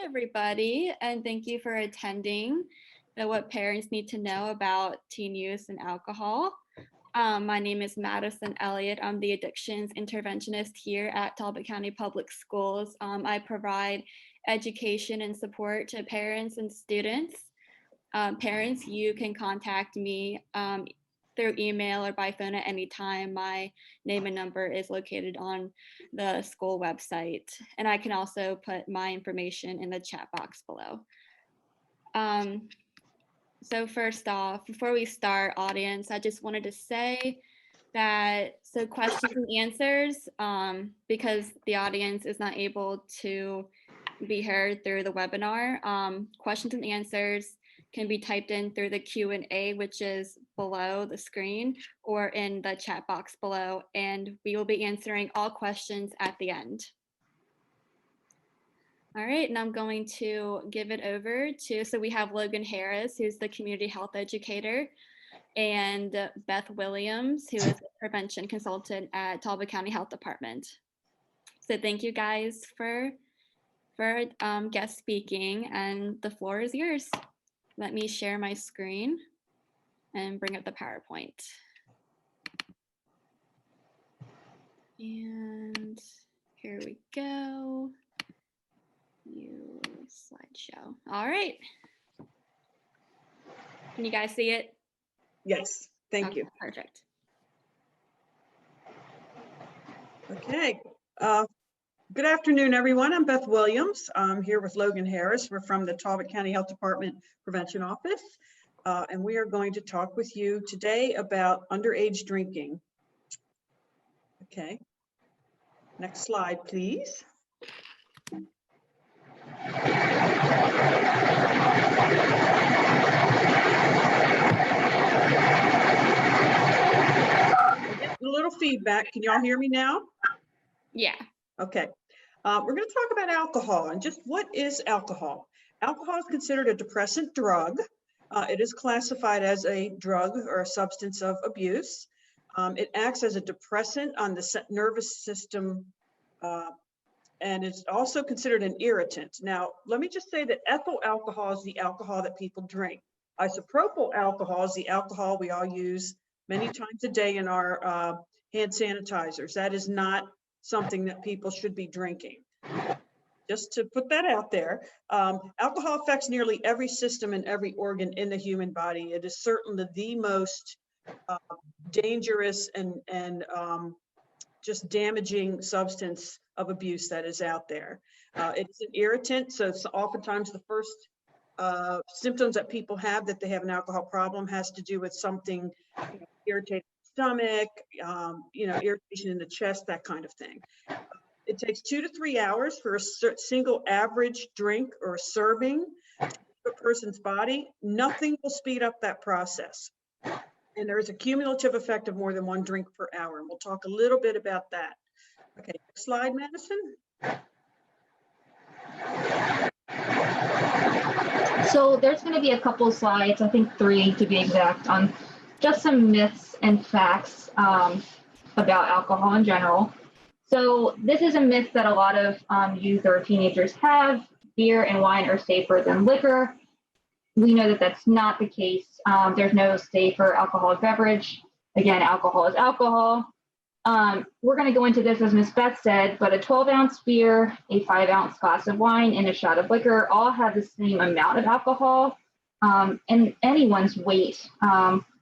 everybody, and thank you for attending the What Parents Need to Know About Teen Use and Alcohol. My name is Madison Elliott. I'm the addictions interventionist here at Talbot County Public Schools. I provide education and support to parents and students. Parents, you can contact me through email or by phone at any time. My name and number is located on the school website. And I can also put my information in the chat box below. So first off, before we start, audience, I just wanted to say that, so questions and answers, because the audience is not able to be heard through the webinar, questions and answers can be typed in through the Q&A, which is below the screen, or in the chat box below, and we will be answering all questions at the end. All right, and I'm going to give it over to, so we have Logan Harris, who's the community health educator, and Beth Williams, who is a prevention consultant at Talbot County Health Department. So thank you guys for guest speaking, and the floor is yours. Let me share my screen and bring up the PowerPoint. And here we go. New slideshow. All right. Can you guys see it? Yes, thank you. Perfect. Okay. Good afternoon, everyone. I'm Beth Williams. I'm here with Logan Harris. We're from the Talbot County Health Department Prevention Office, and we are going to talk with you today about underage drinking. Okay. Next slide, please. A little feedback. Can y'all hear me now? Yeah. Okay. We're going to talk about alcohol and just what is alcohol. Alcohol is considered a depressant drug. It is classified as a drug or a substance of abuse. It acts as a depressant on the nervous system, and it's also considered an irritant. Now, let me just say that ethyl alcohol is the alcohol that people drink. Isopropyl alcohol is the alcohol we all use many times a day in our hand sanitizers. That is not something that people should be drinking. Just to put that out there, alcohol affects nearly every system and every organ in the human body. It is certainly the most dangerous and just damaging substance of abuse that is out there. It's an irritant, so it's oftentimes the first symptoms that people have that they have an alcohol problem has to do with something, irritated stomach, irritation in the chest, that kind of thing. It takes 2 to 3 hours for a single average drink or serving to a person's body. Nothing will speed up that process. And there is a cumulative effect of more than 1 drink per hour. And we'll talk a little bit about that. Okay, next slide, Madison. So there's going to be a couple slides, I think 3 to be exact, on just some myths and facts about alcohol in general. So this is a myth that a lot of youth or teenagers have. Beer and wine are safer than liquor. We know that that's not the case. There's no safer alcoholic beverage. Again, alcohol is alcohol. We're going to go into this, as Ms. Beth said, but a 12-ounce beer, a 5-ounce glass of wine, and a shot of liquor all have the same amount of alcohol. And anyone's weight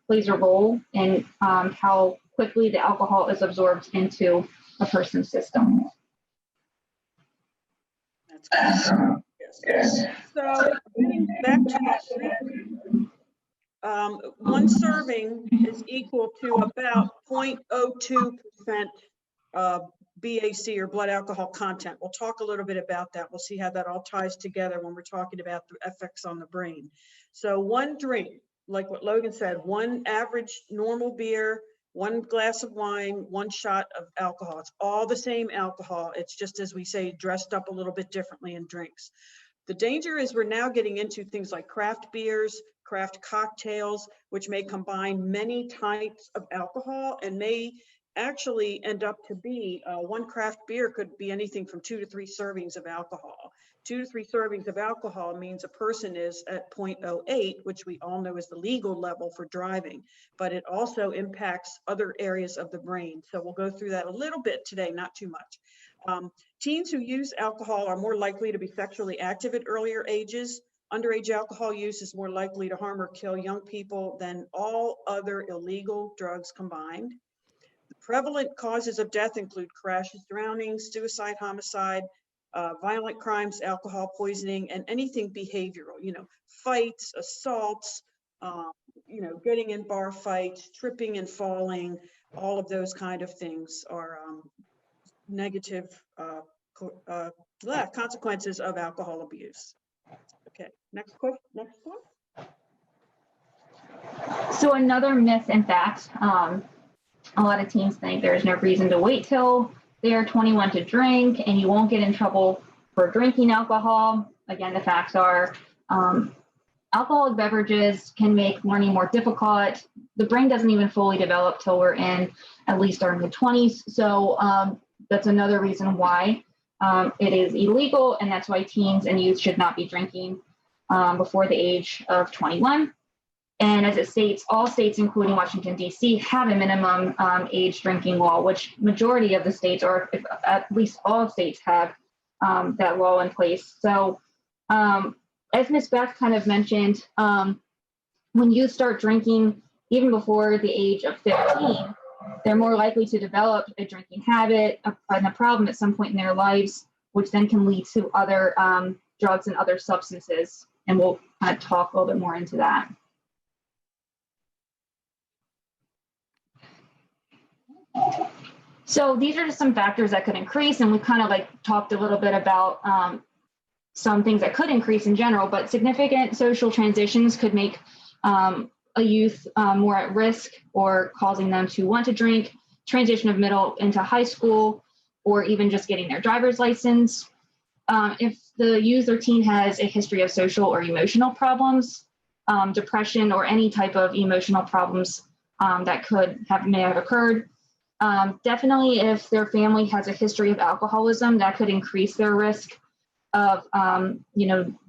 plays a role in how quickly the alcohol is absorbed into a person's system. That's good. Yes. So getting back to that, 1 serving is equal to about 0.02% BAC or blood alcohol content. We'll talk a little bit about that. We'll see how that all ties together when we're talking about the effects on the brain. So 1 drink, like what Logan said, 1 average normal beer, 1 glass of wine, 1 shot of alcohol. It's all the same alcohol. It's just, as we say, dressed up a little bit differently in drinks. The danger is we're now getting into things like craft beers, craft cocktails, which may combine many types of alcohol and may actually end up to be, one craft beer could be anything from 2 to 3 servings of alcohol. 2 to 3 servings of alcohol means a person is at 0.08, which we all know is the legal level for driving, but it also impacts other areas of the brain. So we'll go through that a little bit today, not too much. Teens who use alcohol are more likely to be sexually active at earlier ages. Underage alcohol use is more likely to harm or kill young people than all other illegal drugs combined. The prevalent causes of death include crashes, drownings, suicide, homicide, violent crimes, alcohol poisoning, and anything behavioral, fights, assaults, getting in bar fights, tripping and falling, all of those kind of things are negative consequences of alcohol abuse. Okay, next question. Next one. So another myth and fact, a lot of teens think there's no reason to wait till they are 21 to drink and you won't get in trouble for drinking alcohol. Again, the facts are alcoholic beverages can make learning more difficult. The brain doesn't even fully develop till we're in at least our mid-20s. So that's another reason why it is illegal, and that's why teens and youth should not be drinking before the age of 21. And as it states, all states, including Washington, D.C., have a minimum age drinking law, which majority of the states, or at least all states, have that law in place. So as Ms. Beth kind of mentioned, when youth start drinking, even before the age of 15, they're more likely to develop a drinking habit and a problem at some point in their lives, which then can lead to other drugs and other substances. And we'll kind of talk a little bit more into that. So these are just some factors that could increase, and we kind of talked a little bit about some things that could increase in general, but significant social transitions could make a youth more at risk or causing them to want to drink, transition of middle into high school, or even just getting their driver's license. If the youth or teen has a history of social or emotional problems, depression, or any type of emotional problems that may have occurred. Definitely if their family has a history of alcoholism, that could increase their risk of,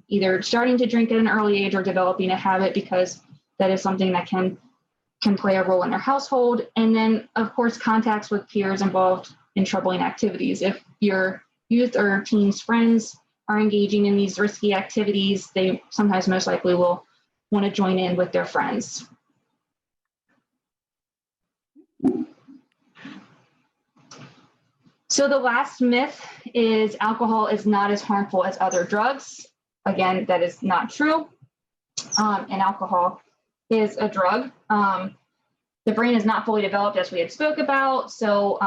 either starting to drink at an early age or developing a habit, because that is something that can play a role in their household. And then, of course, contacts with peers involved in troubling activities. If your youth or teens friends are engaging in these risky activities, they sometimes most likely will want to join in with their friends. So the last myth is alcohol is not as harmful as other drugs. Again, that is not true. And alcohol is a drug. The brain is not fully developed, as we had spoke about. So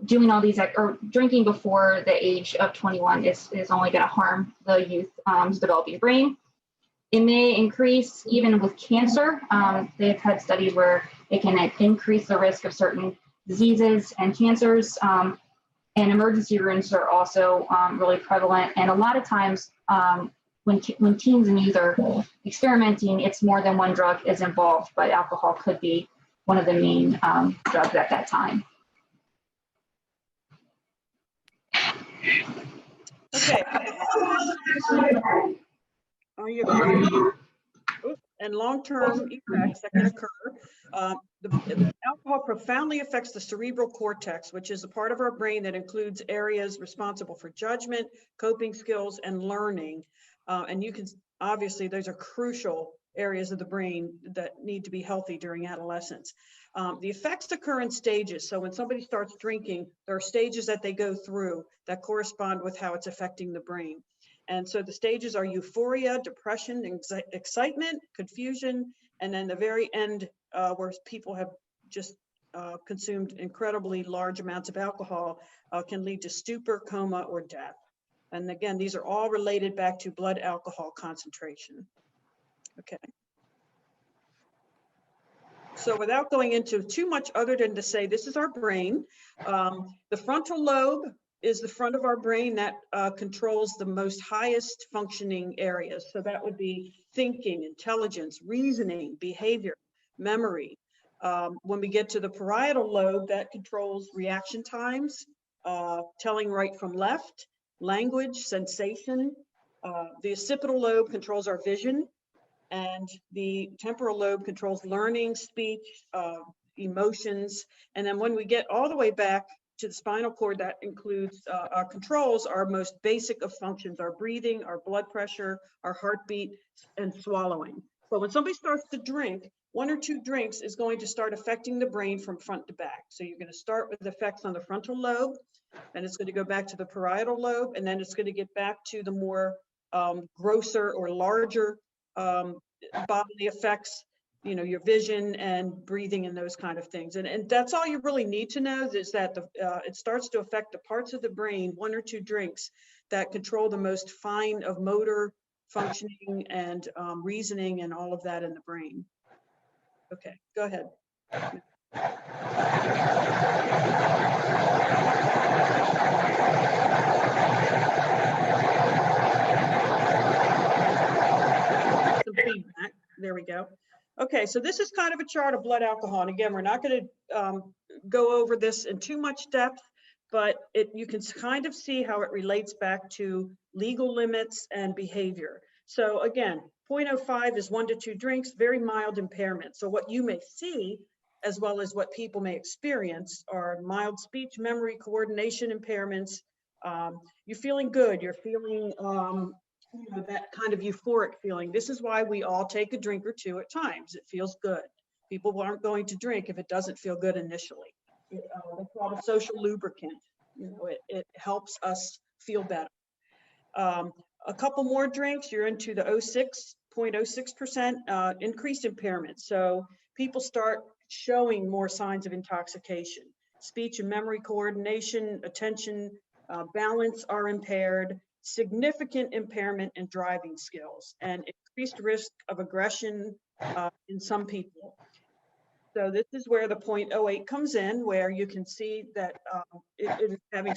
doing all these or drinking before the age of 21 is only going to harm the youth's developing brain. It may increase even with cancer. They've had studies where it can increase the risk of certain diseases and cancers. And emergency rooms are also really prevalent. And a lot of times when teens and youth are experimenting, it's more than one drug is involved, but alcohol could be one of the main drugs at that time. Okay. And long-term effects that can occur. The alcohol profoundly affects the cerebral cortex, which is a part of our brain that includes areas responsible for judgment, coping skills, and learning. And you can, obviously, those are crucial areas of the brain that need to be healthy during adolescence. The effects occur in stages. So when somebody starts drinking, there are stages that they go through that correspond with how it's affecting the brain. And so the stages are euphoria, depression, excitement, confusion, and then the very end where people have just consumed incredibly large amounts of alcohol can lead to stupor, coma, or death. And again, these are all related back to blood alcohol concentration. Okay. So without going into too much other than to say this is our brain, the frontal lobe is the front of our brain that controls the most highest functioning areas. So that would be thinking, intelligence, reasoning, behavior, memory. When we get to the parietal lobe, that controls reaction times, telling right from left, language, sensation. The occipital lobe controls our vision, and the temporal lobe controls learning, speech, emotions. And then when we get all the way back to the spinal cord, that includes our controls, our most basic of functions, our breathing, our blood pressure, our heartbeat, and swallowing. So when somebody starts to drink, 1 or 2 drinks is going to start affecting the brain from front to back. So you're going to start with effects on the frontal lobe, and it's going to go back to the parietal lobe, and then it's going to get back to the more grosser or larger bodily effects, you know, your vision and breathing and those kind of things. And that's all you really need to know, is that it starts to affect the parts of the brain, 1 or 2 drinks, that control the most fine of motor functioning and reasoning and all of that in the brain. Okay, go ahead. Some feedback. There we go. Okay, so this is kind of a chart of blood alcohol. And again, we're not going to go over this in too much depth, but you can kind of see how it relates back to legal limits and behavior. So again, 0.05 is 1 to 2 drinks, very mild impairment. So what you may see, as well as what people may experience, are mild speech, memory, coordination impairments. You're feeling good. You're feeling you know, that kind of euphoric feeling. This is why we all take a drink or 2 at times. It feels good. People aren't going to drink if it doesn't feel good initially. They call it a social lubricant. You know, it helps us feel better. A couple more drinks, you're into the 0.06% increased impairment. So people start showing more signs of intoxication. Speech and memory coordination, attention, balance are impaired, significant impairment in driving skills, and increased risk of aggression in some people. So this is where the 0.08 comes in, where you can see that it is having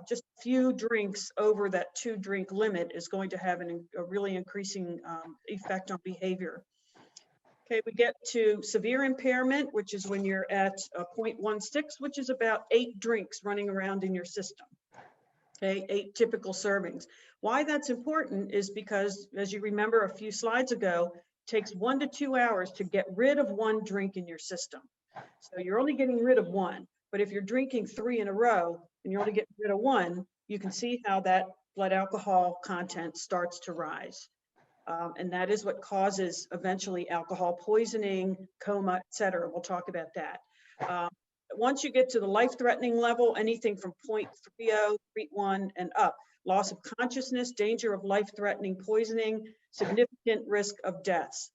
just a few drinks over that 2 drink limit is going to have a really increasing effect on behavior. Okay, we get to severe impairment, which is when you're at 0.16, which is about 8 drinks running around in your system. Okay, 8 typical servings. Why that's important is because, as you remember a few slides ago, it takes 1 to 2 hours to get rid of 1 drink in your system. So you're only getting rid of 1, but if you're drinking 3 in a row and you're only getting rid of 1, you can see how that blood alcohol content starts to rise. And that is what causes eventually alcohol poisoning, coma, et cetera. We'll talk about that. Once you get to the life-threatening level, anything from 0.30, 0.31 and up, loss of consciousness, danger of life-threatening poisoning, significant risk of death,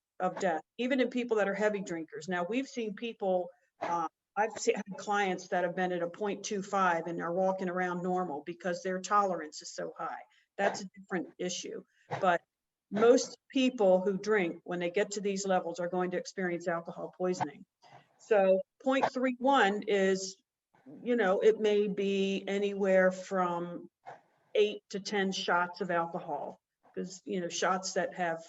even in people that are heavy drinkers. Now, we've seen people, I've had clients that have been at a 0.25 and are walking around normal because their tolerance is so high. That's a different issue. But most people who drink, when they get to these levels, are going to experience alcohol poisoning. So 0.31 is, you know, it may be anywhere from 8 to 10 shots of alcohol, because, you know, shots that have,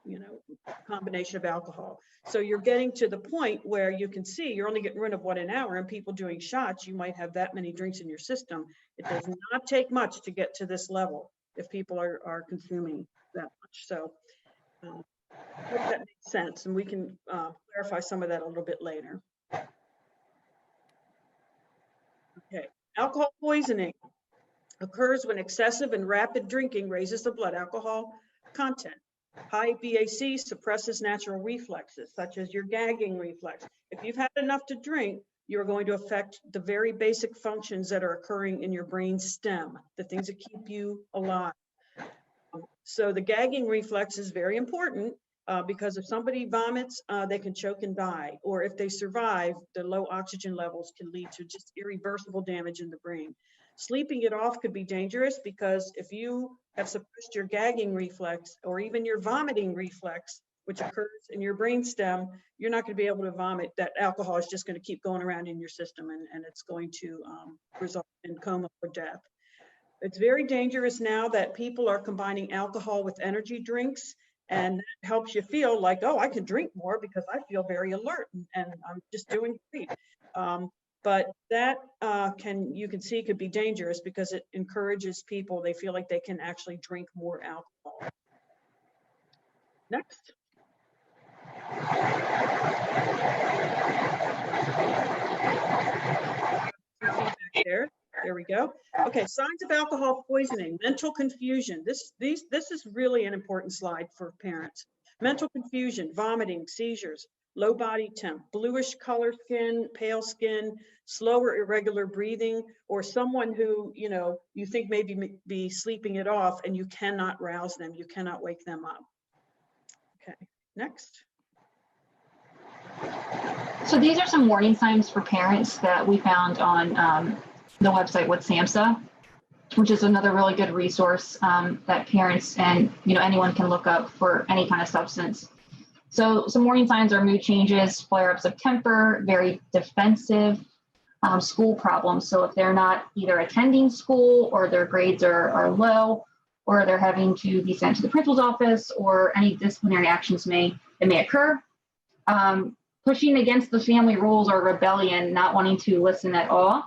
you know, combination of alcohol. So you're getting to the point where you can see you're only getting rid of 1 an hour, and people doing shots, you might have that many drinks in your system. It does not take much to get to this level if people are consuming that much. So I hope that makes sense, and we can clarify some of that a little bit later. Okay, alcohol poisoning occurs when excessive and rapid drinking raises the blood alcohol content. High BAC suppresses natural reflexes, such as your gagging reflex. If you've had enough to drink, you're going to affect the very basic functions that are occurring in your brain stem, the things that keep you alive. So the gagging reflex is very important because if somebody vomits, they can choke and die. Or if they survive, the low oxygen levels can lead to just irreversible damage in the brain. Sleeping it off could be dangerous because if you have suppressed your gagging reflex or even your vomiting reflex, which occurs in your brain stem, you're not going to be able to vomit. That alcohol is just going to keep going around in your system, and it's going to result in coma or death. It's very dangerous now that people are combining alcohol with energy drinks, And that helps you feel like, oh, I can drink more because I feel very alert and I'm just doing great. But that you can see could be dangerous because it encourages people, they feel like they can actually drink more alcohol. Next. There we go. Okay, signs of alcohol poisoning, mental confusion. This is really an important slide for parents. Mental confusion, vomiting, seizures, low body temp, bluish color skin, pale skin, slower irregular breathing, or someone who, you know, you think maybe be sleeping it off and you cannot rouse them, you cannot wake them up. Okay, next. So these are some warning signs for parents that we found on the website with SAMHSA, which is another really good resource that parents and anyone can look up for any kind of substance. So some warning signs are mood changes, flare-ups of temper, very defensive, school problems. So if they're not either attending school or their grades are low, or they're having to be sent to the principal's office, or any disciplinary actions may occur. Pushing against the family rules or rebellion, not wanting to listen at all.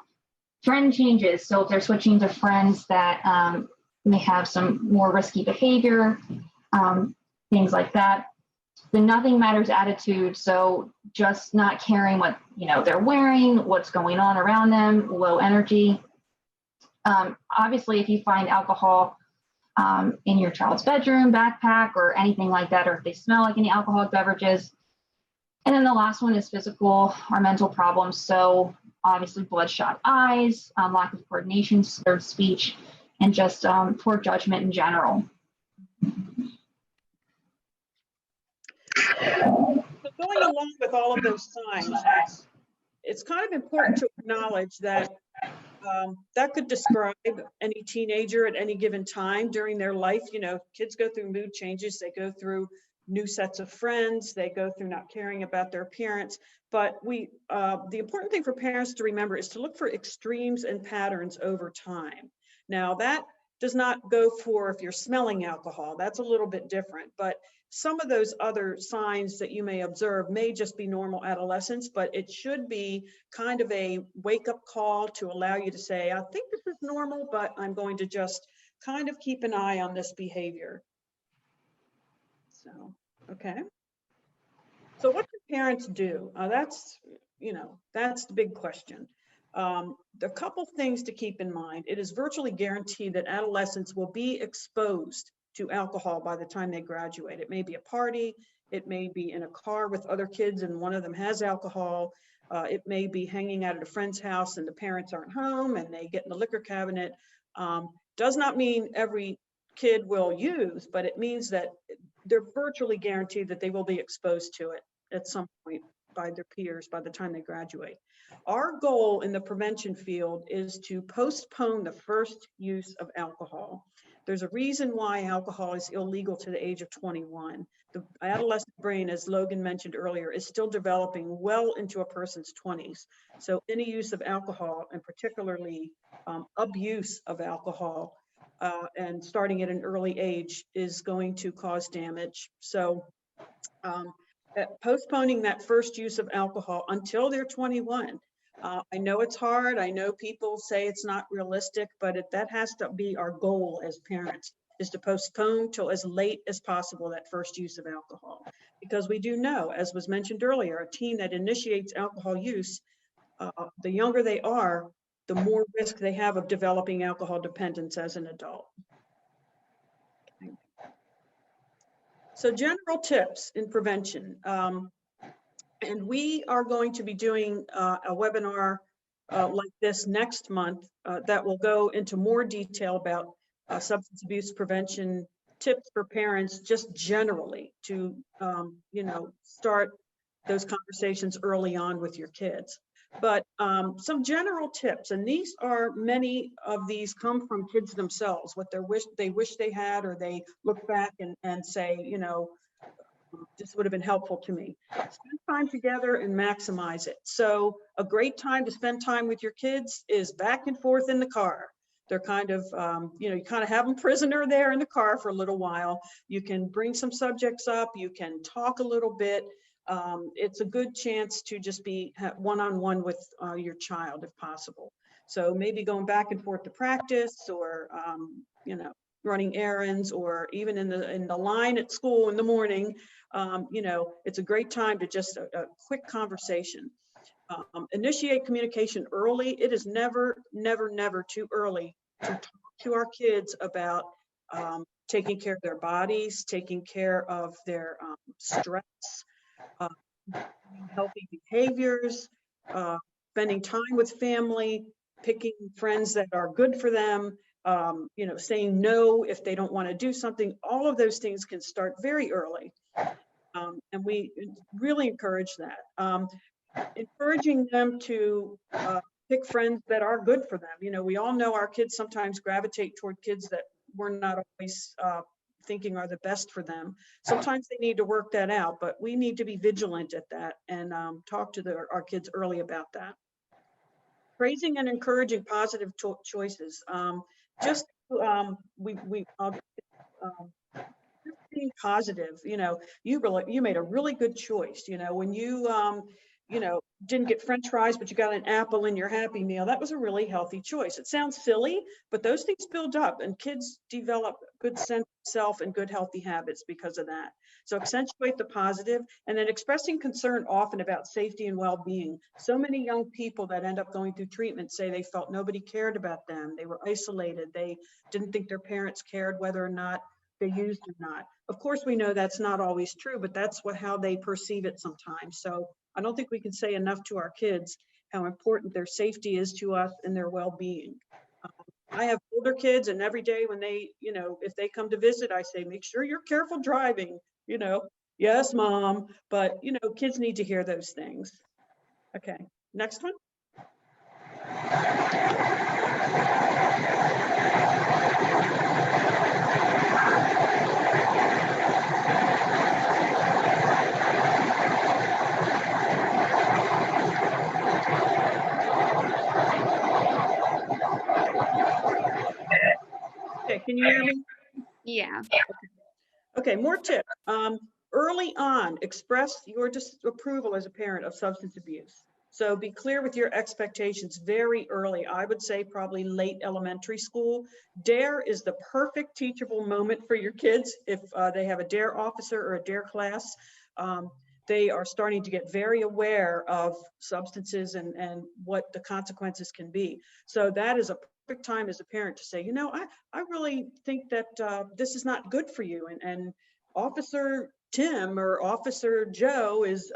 Trend changes. So if they're switching to friends that may have some more risky behavior, things like that. The nothing matters attitude. So just not caring what they're wearing, what's going on around them, low energy. Obviously, if you find alcohol in your child's bedroom, backpack, or anything like that, or if they smell like any alcoholic beverages. And then the last one is physical or mental problems. So obviously bloodshot eyes, lack of coordination, slurred speech, and just poor judgment in general. So going along with all of those signs, it's kind of important to acknowledge that that could describe any teenager at any given time during their life. Kids go through mood changes, they go through new sets of friends, they go through not caring about their appearance. But the important thing for parents to remember is to look for extremes and patterns over time. Now that does not go for if you're smelling alcohol, that's a little bit different, but some of those other signs that you may observe may just be normal adolescence, but it should be kind of a wake-up call to allow you to say, I think this is normal, but I'm going to just kind of keep an eye on this behavior. So, okay. So what do parents do? That's the big question. There are a couple things to keep in mind. It is virtually guaranteed that adolescents will be exposed to alcohol by the time they graduate. It may be a party, it may be in a car with other kids and one of them has alcohol. It may be hanging out at a friend's house and the parents aren't home and they get in the liquor cabinet. Does not mean every kid will use, but it means that they're virtually guaranteed that they will be exposed to it at some point by their peers by the time they graduate. Our goal in the prevention field is to postpone the first use of alcohol. There's a reason why alcohol is illegal to the age of 21. The adolescent brain, as Logan mentioned earlier, is still developing well into a person's 20s. So any use of alcohol, and particularly abuse of alcohol, and starting at an early age, is going to cause damage. So postponing that first use of alcohol until they're 21. I know it's hard. I know people say it's not realistic, but that has to be our goal as parents, is to postpone till as late as possible that first use of alcohol. Because we do know, as was mentioned earlier, a teen that initiates alcohol use, the younger they are, the more risk they have of developing alcohol dependence as an adult. Okay. So general tips in prevention. And we are going to be doing a webinar like this next month that will go into more detail about substance abuse prevention tips for parents, just generally to, start those conversations early on with your kids. But some general tips, and many of these come from kids themselves, what they wish they had, or they look back and say, this would have been helpful to me. Spend time together and maximize it. So a great time to spend time with your kids is back and forth in the car. They're kind of, you kind of have them prisoner there in the car for a little while. You can bring some subjects up. You can talk a little bit. It's a good chance to just be one-on-one with your child if possible. So maybe going back and forth to practice, or, running errands, or even in the line at school in the morning. It's a great time to just a quick conversation. Initiate communication early. It is never, never, never too early to talk to our kids about taking care of their bodies, taking care of their stress, healthy behaviors, spending time with family, picking friends that are good for them, saying no if they don't want to do something. All of those things can start very early. And we really encourage that. Encouraging them to pick friends that are good for them. We all know our kids sometimes gravitate toward kids that we're not always thinking are the best for them. Sometimes they need to work that out, but we need to be vigilant at that and talk to our kids early about that. Praising and encouraging positive choices. Being positive. You made a really good choice. When you didn't get French fries, but you got an apple in your Happy Meal, that was a really healthy choice. It sounds silly, but those things build up, and kids develop good sense of self and good healthy habits because of that. So accentuate the positive, and then expressing concern often about safety and well-being. So many young people that end up going through treatment say they felt nobody cared about them. They were isolated. They didn't think their parents cared whether or not they used or not. Of course, we know that's not always true, but that's how they perceive it sometimes. So I don't think we can say enough to our kids how important their safety is to us and their well-being. I have older kids, and every day when they, if they come to visit, I say, make sure you're careful driving, yes, Mom, but, kids need to hear those things. Okay, next one. Okay, can you hear me? Yeah. Okay, more tips. Early on, express your disapproval as a parent of substance abuse. So be clear with your expectations very early. I would say probably late elementary school. DARE is the perfect teachable moment for your kids. If they have a DARE officer or a DARE class, they are starting to get very aware of substances and what the consequences can be. So that is a perfect time as a parent to say, I really think that this is not good for you. And Officer Tim or Officer Joe is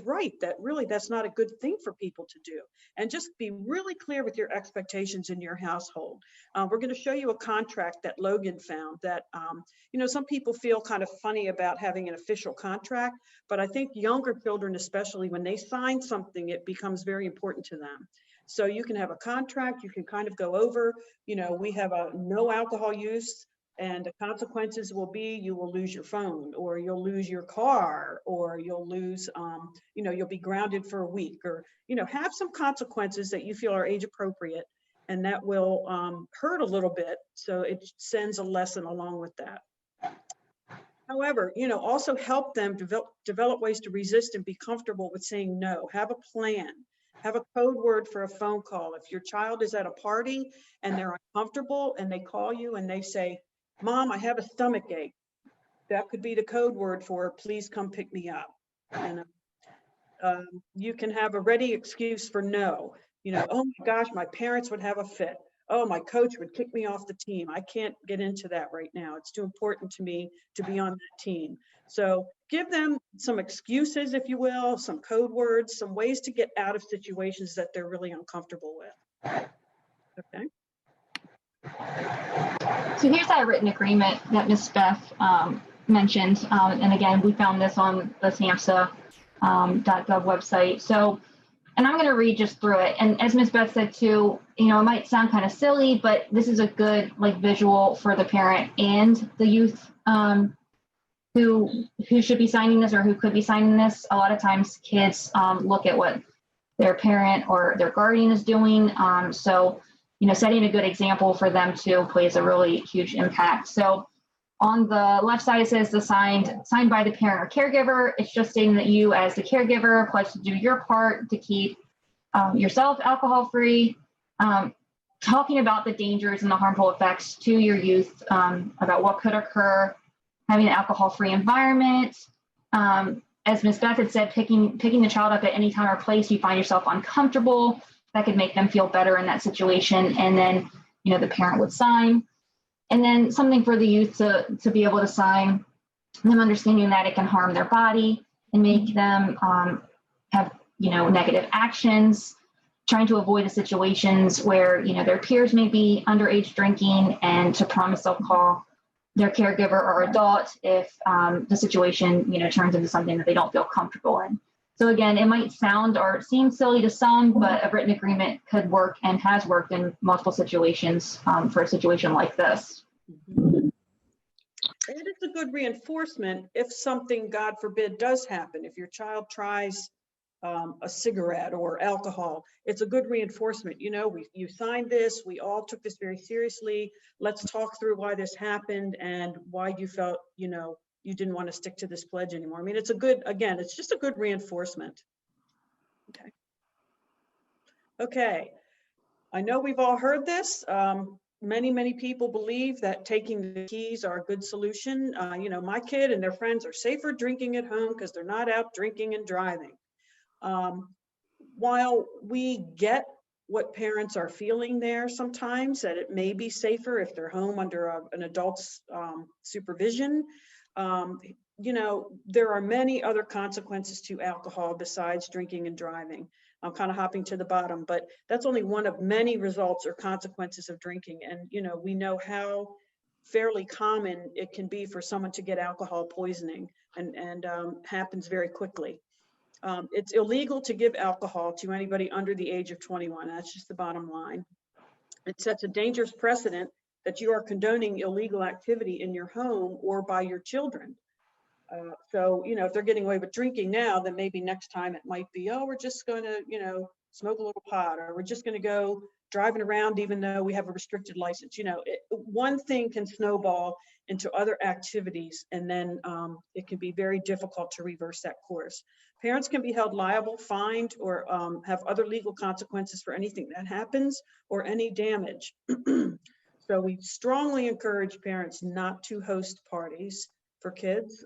right, that really that's not a good thing for people to do. And just be really clear with your expectations in your household. We're going to show you a contract that Logan found that, some people feel kind of funny about having an official contract, but I think younger children, especially when they sign something, it becomes very important to them. So you can have a contract, you can kind of go over, we have a no alcohol use, and the consequences will be you will lose your phone, or you'll lose your car, or you'll lose, you'll be grounded for a week, or, have some consequences that you feel are age appropriate, and that will hurt a little bit. So it sends a lesson along with that. However, also help them develop ways to resist and be comfortable with saying no. Have a plan. Have a code word for a phone call. If your child is at a party and they're uncomfortable and they call you and they say, Mom, I have a stomach ache, that could be the code word for please come pick me up. And you can have a ready excuse for no. Oh my gosh, my parents would have a fit. Oh, my coach would kick me off the team. I can't get into that right now. It's too important to me to be on that team. So give them some excuses, if you will, some code words, some ways to get out of situations that they're really uncomfortable with. Okay. So here's that written agreement that Ms. Beth mentioned. And again, we found this on the SAMHSA .gov website. So, and I'm going to read just through it. And as Ms. Beth said too, it might sound kind of silly, but this is a good visual for the parent and the youth who should be signing this or who could be signing this. A lot of times kids look at what their parent or their guardian is doing. So setting a good example for them too plays a really huge impact. So on the left side, it says the signed by the parent or caregiver. It's just stating that you as the caregiver pledge to do your part to keep yourself alcohol-free, talking about the dangers and the harmful effects to your youth, about what could occur, having an alcohol-free environment. As Ms. Beth had said, picking the child up at any time or place you find yourself uncomfortable, that could make them feel better in that situation. And then, the parent would sign. And then something for the youth to be able to sign, them understanding that it can harm their body and make them have, negative actions, trying to avoid the situations where, their peers may be underage drinking, and to promise they'll call their caregiver or adult if the situation, turns into something that they don't feel comfortable in. So again, it might sound or seem silly to some, but a written agreement could work and has worked in multiple situations for a situation like this. And it's a good reinforcement if something, God forbid, does happen. If your child tries a cigarette or alcohol, it's a good reinforcement. You signed this, we all took this very seriously. Let's talk through why this happened and why you felt, you didn't want to stick to this pledge anymore. I mean, it's it's just a good reinforcement. Okay. I know we've all heard this. Many people believe that taking the keys are a good solution. My kid and their friends are safer drinking at home because they're not out drinking and driving. While we get what parents are feeling there sometimes, that it may be safer if they're home under an adult's supervision, there are many other consequences to alcohol besides drinking and driving. I'm kind of hopping to the bottom, but that's only one of many results or consequences of drinking. And, we know how fairly common it can be for someone to get alcohol poisoning, and happens very quickly. It's illegal to give alcohol to anybody under the age of 21. That's just the bottom line. It sets a dangerous precedent that you are condoning illegal activity in your home or by your children. So, if they're getting away with drinking now, then maybe next time it might be, oh, we're just going to, smoke a little pot, or we're just going to go driving around even though we have a restricted license. One thing can snowball into other activities, and then it can be very difficult to reverse that course. Parents can be held liable, fined, or have other legal consequences for anything that happens or any damage. So we strongly encourage parents not to host parties for kids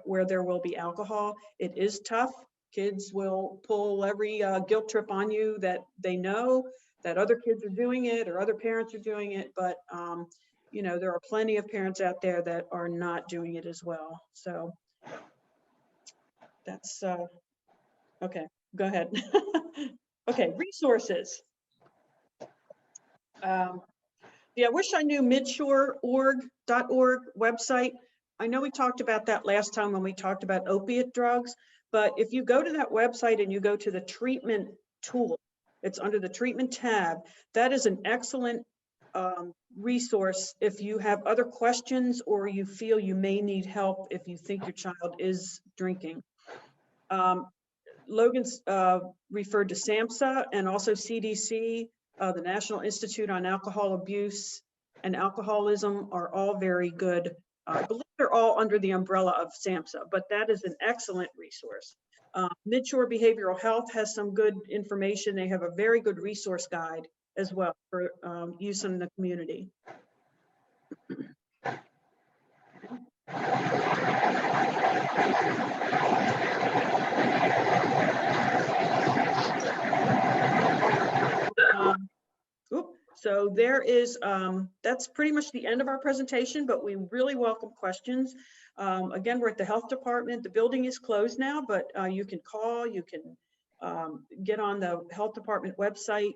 where there will be alcohol. It is tough. Kids will pull every guilt trip on you that they know that other kids are doing it or other parents are doing it, but there are plenty of parents out there that are not doing it as well. So that's okay. Go ahead. Okay, resources. I wish I knew midshoreorg.org website. I know we talked about that last time when we talked about opiate drugs, but if you go to that website and you go to the treatment tool, it's under the treatment tab. That is an excellent resource if you have other questions or you feel you may need help if you think your child is drinking. Logan's referred to SAMHSA and also CDC, the National Institute on Alcohol Abuse and Alcoholism are all very good. I believe they're all under the umbrella of SAMHSA, but that is an excellent resource. Midshore Behavioral Health has some good information. They have a very good resource guide as well for use in the community. So there is, that's pretty much the end of our presentation, but we really welcome questions. Again, we're at the health department. The building is closed now, but you can call, you can get on the health department website.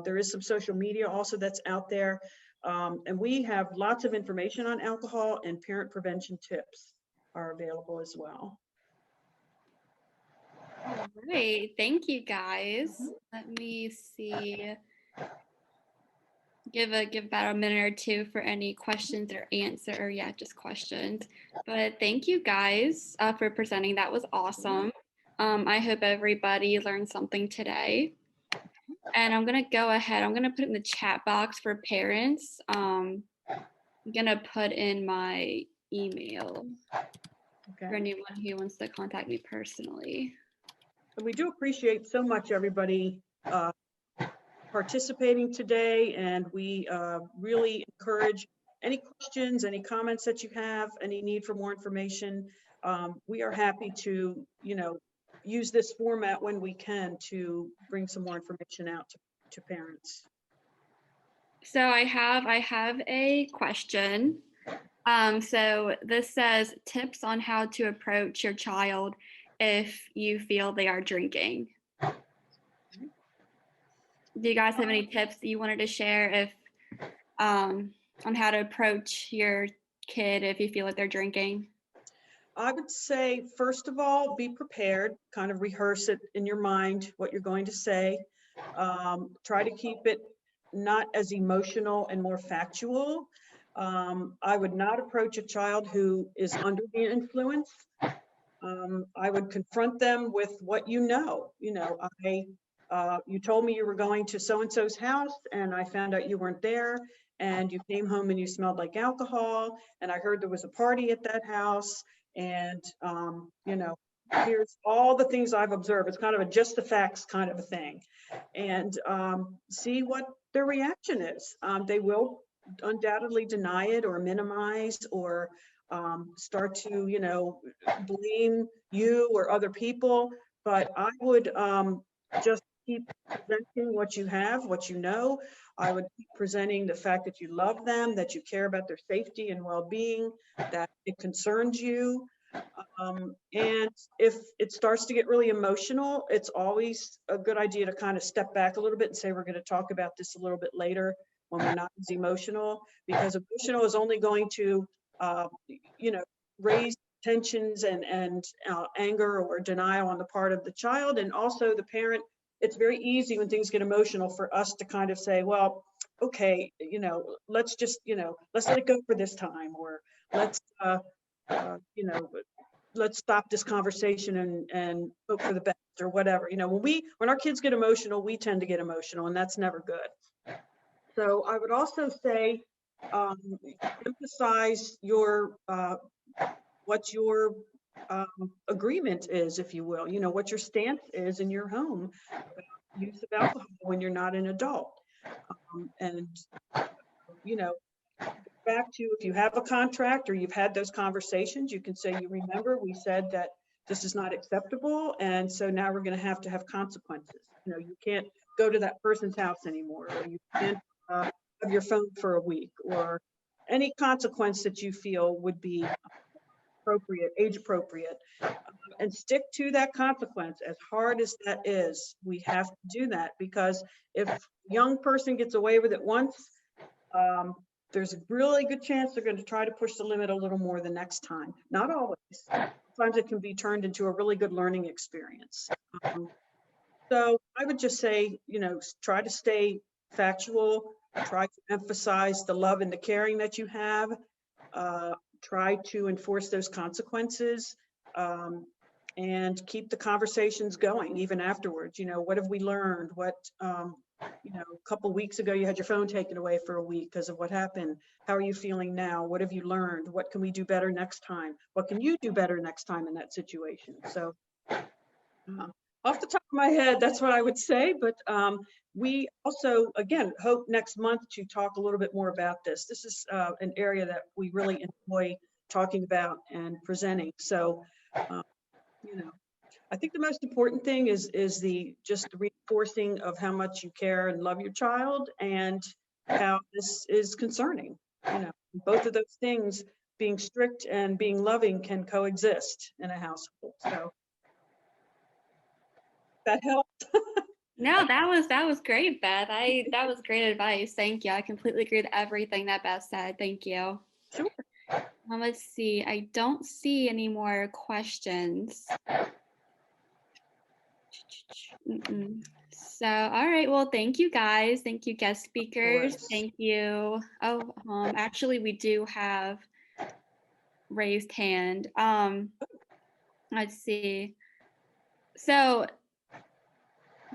There is some social media also that's out there. And we have lots of information on alcohol, and parent prevention tips are available as well. All right, thank you guys. Let me see. Give about a minute or two for any questions or answer, or yeah, just questions. But thank you guys for presenting. That was awesome. I hope everybody learned something today. And I'm gonna go ahead, I'm gonna put it in the chat box for parents. I'm gonna put in my email for Okay. anyone who wants to contact me personally. And we do appreciate so much everybody participating today, and we really encourage any questions, any comments that you have, any need for more information. We are happy to, use this format when we can to bring some more information out to parents. So I have a question. So this says tips on how to approach your child if you feel they are drinking. Do you guys have any tips that you wanted to share if on how to approach your kid if you feel like they're drinking? I would say, first of all, be prepared, kind of rehearse it in your mind, what you're going to say. Try to keep it not as emotional and more factual. I would not approach a child who is under the influence. I would confront them with what you know. You told me you were going to so-and-so's house and I found out you weren't there, and you came home and you smelled like alcohol, and I heard there was a party at that house, and here's all the things I've observed. It's kind of a just the facts kind of a thing, and see what their reaction is. They will undoubtedly deny it or minimize or start to, blame you or other people. But I would just keep presenting what you have, what you know. I would keep presenting the fact that you love them, that you care about their safety and well-being, that it concerns you. And if it starts to get really emotional, it's always a good idea to kind of step back a little bit and say, we're going to talk about this a little bit later when we're not as emotional, because emotional is only going to, raise tensions and anger or denial on the part of the child. And also the parent, it's very easy when things get emotional for us to kind of say, well, okay, let's just, let's let it go for this time, or let's, let's stop this conversation and hope for the best or whatever. When our kids get emotional, we tend to get emotional, and that's never good. So I would also say, emphasize what your agreement is, if you will, what your stance is in your home about use of alcohol when you're not an adult. And back to, if you have a contract or you've had those conversations, you can say, you remember, we said that this is not acceptable, and so now we're going to have consequences. You can't go to that person's house anymore, or you can't have your phone for a week, or any consequence that you feel would be appropriate, age appropriate, and stick to that consequence. As hard as that is, we have to do that, because if a young person gets away with it once, there's a really good chance they're going to try to push the limit a little more the next time. Not always. Sometimes it can be turned into a really good learning experience. So I would just say, try to stay factual, try to emphasize the love and the caring that you have, try to enforce those consequences, and keep the conversations going even afterwards. What have we learned? What, a couple weeks ago you had your phone taken away for a week because of what happened. How are you feeling now? What have you learned? What can we do better next time? What can you do better next time in that situation? So off the top of my head, that's what I would say. But we also, again, hope next month to talk a little bit more about this. This is an area that we really enjoy talking about and presenting. So, I think the most important thing is just the reinforcing of how much you care and love your child, and how this is concerning. Both of those things, being strict and being loving, can coexist in a household. So that helps. No, that was great, Beth. That was great advice. Thank you. I completely agree with everything that Beth said. Thank you. Sure. Let's see. I don't see any more questions. So, all right. Well, thank you guys. Thank you, guest speakers. Thank you. Oh, actually, we do have raised hand. Let's see. So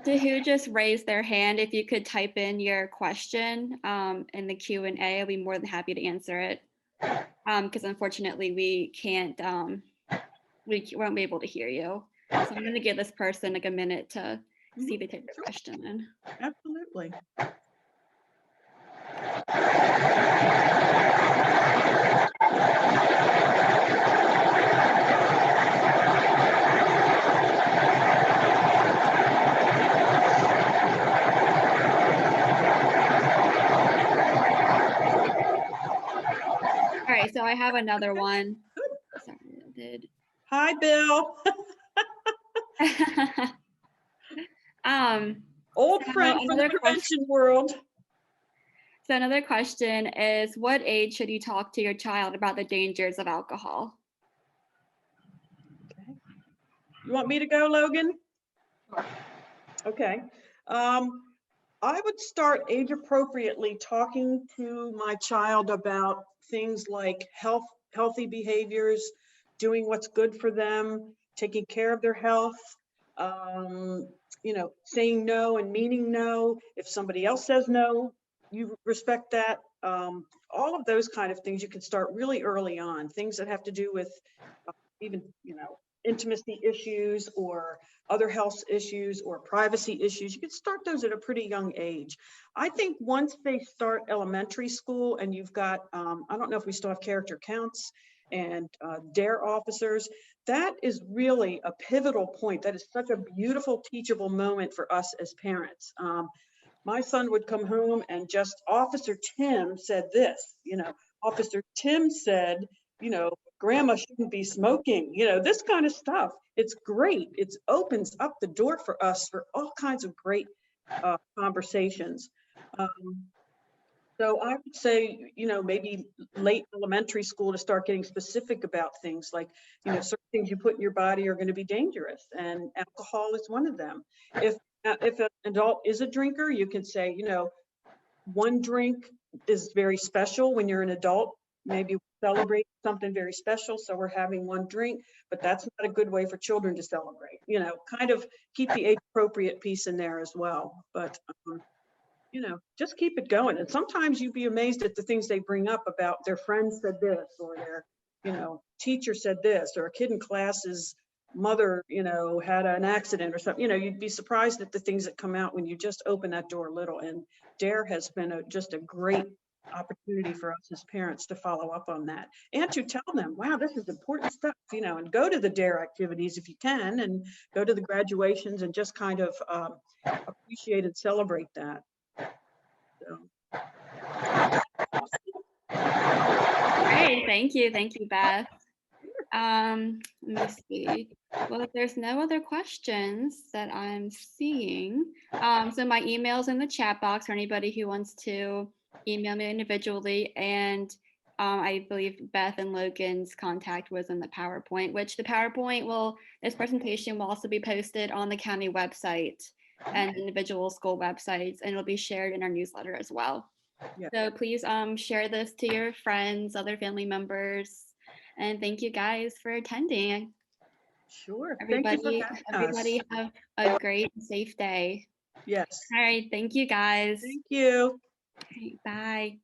to who just raised their hand, if you could type in your question in the Q&A, I'll be more than happy to answer it. Because unfortunately we can't, we won't be able to hear you. So I'm going to give this person like a minute to see if they type their question in. Absolutely. All right, so I have another one. Sorry, I did. Hi, Bill. Old So friend from the another prevention world. So another question is, what age should you talk to your child about the dangers of alcohol? Okay. You want me to go, Logan? Sure. Okay. I would start age appropriately talking to my child about things like healthy behaviors, doing what's good for them, taking care of their health, saying no and meaning no. If somebody else says no, you respect that. All of those kind of things you can start really early on, things that have to do with even, intimacy issues or other health issues or privacy issues. You can start those at a pretty young age. I think once they start elementary school and you've got, I don't know if we still have character counts and DARE officers, that is really a pivotal point. That is such a beautiful teachable moment for us as parents. My son would come home and just, Officer Tim said this, Officer Tim said, grandma shouldn't be smoking, this kind of stuff. It's great. It opens up the door for us for all kinds of great conversations. So I would say, maybe late elementary school to start getting specific about things like, certain things you put in your body are going to be dangerous, and alcohol is one of them. If an adult is a drinker, you can say, one drink is very special when you're an adult. Maybe celebrate something very special, so we're having one drink, but that's not a good way for children to celebrate. Kind of keep the age appropriate piece in there as well. But just keep it going. And sometimes you'd be amazed at the things they bring up about their friend said this, or their, teacher said this, or a kid in class's mother, had an accident or something. You'd be surprised at the things that come out when you just open that door a little. And DARE has been just a great opportunity for us as parents to follow up on that and to tell them, wow, this is important stuff, and go to the DARE activities if you can, and go to the graduations and just kind of appreciate and celebrate that. So. Great, thank you, Beth. Let me see. Well, if there's no other questions that I'm seeing, so my email's in the chat box for anybody who wants to email me individually, and I believe Beth and Logan's contact was in the PowerPoint, which the PowerPoint this presentation will also be posted on the county website and individual school websites, and it'll be shared in our newsletter as well. Yeah. So please share this to your friends, other family members, and thank you guys for attending. Sure. Everybody have a great, safe day. Yes. All right. Thank you, guys. Thank you. All right, bye.